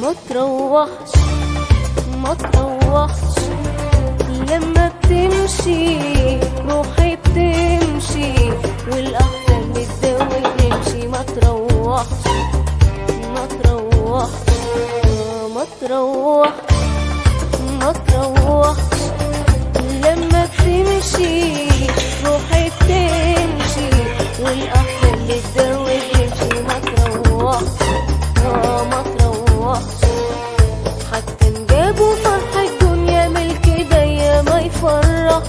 ما تروحش ما تروحش لما بتمشي روحي بتمشي والأحزان بتزود نمشي. ما تروحش ما تروحش ما تروحش ما تروحش لما بتمشي روحي بتمشي والأحزان بتزود نمشي. ما تروحش ما تروحش حتى نجابوا فرح الدنيا ملك ايديا ما يفرح.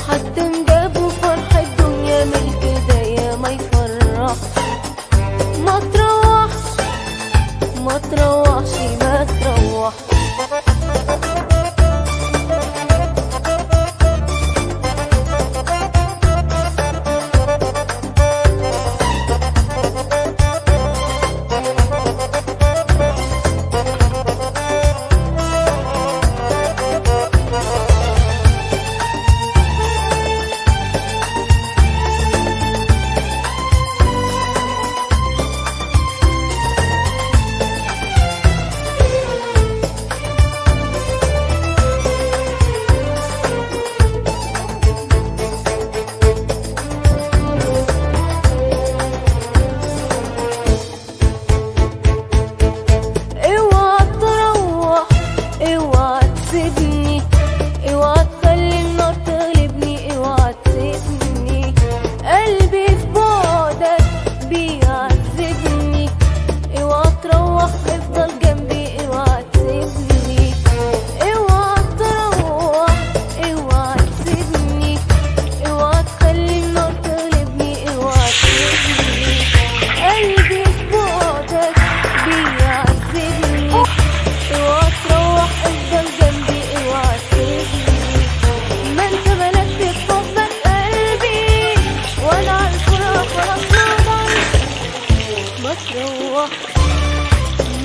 حتى نجابوا فرح الدنيا ملك ايديا ما يفرح. ما تروحش ما تروحش ما تروحش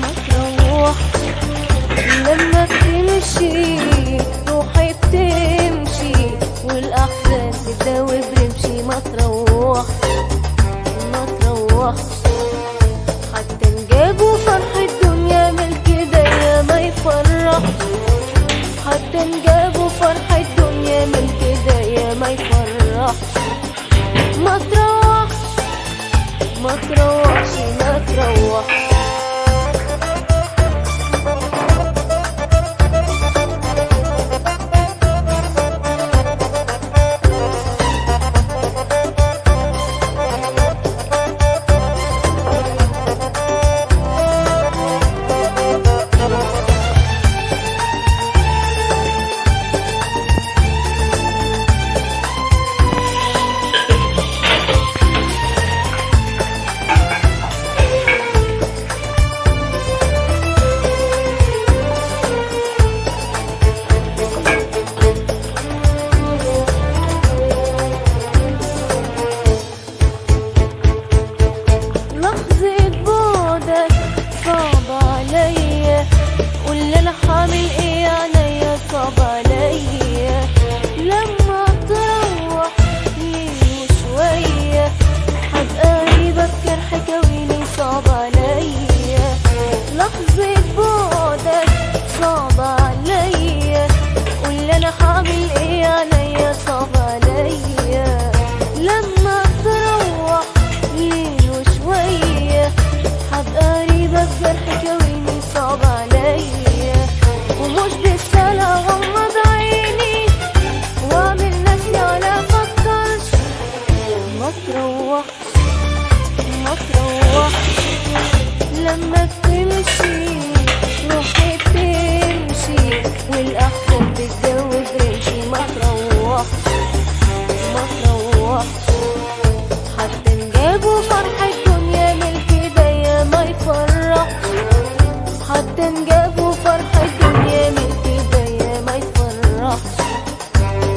ما تروح لما بتمشي روحي بتمشي والأحزان بتداوي برمشي. ما تروح ما تروح حتى نجابوا فرح الدنيا ملك ايديا ما يفرح. حتى نجابوا فرح الدنيا ملك ايديا ما يفرح. ما تروحش ما تروحش ما تروحش ما تروحش لما بتمشي روحي بتمشي والأحزان بتزود رمشي. ما تروحش ما تروحش حتى نجابوا فرح الدنيا ملك ايديا ما يفرح. حتى نجابوا فرح الدنيا ملك ايديا ما يفرح.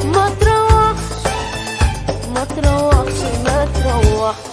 ما تروحش ما تروحش ما تروحش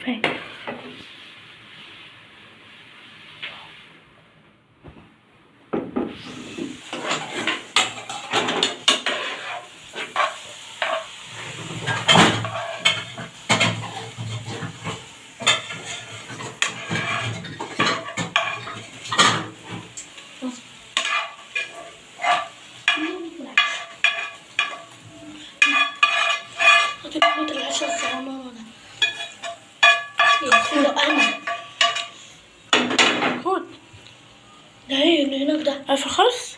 فين؟ هتبقى العشاء الصغننة ده يدخلوا أنا خد ده ايه اللي هناك ده؟ قافل خالص.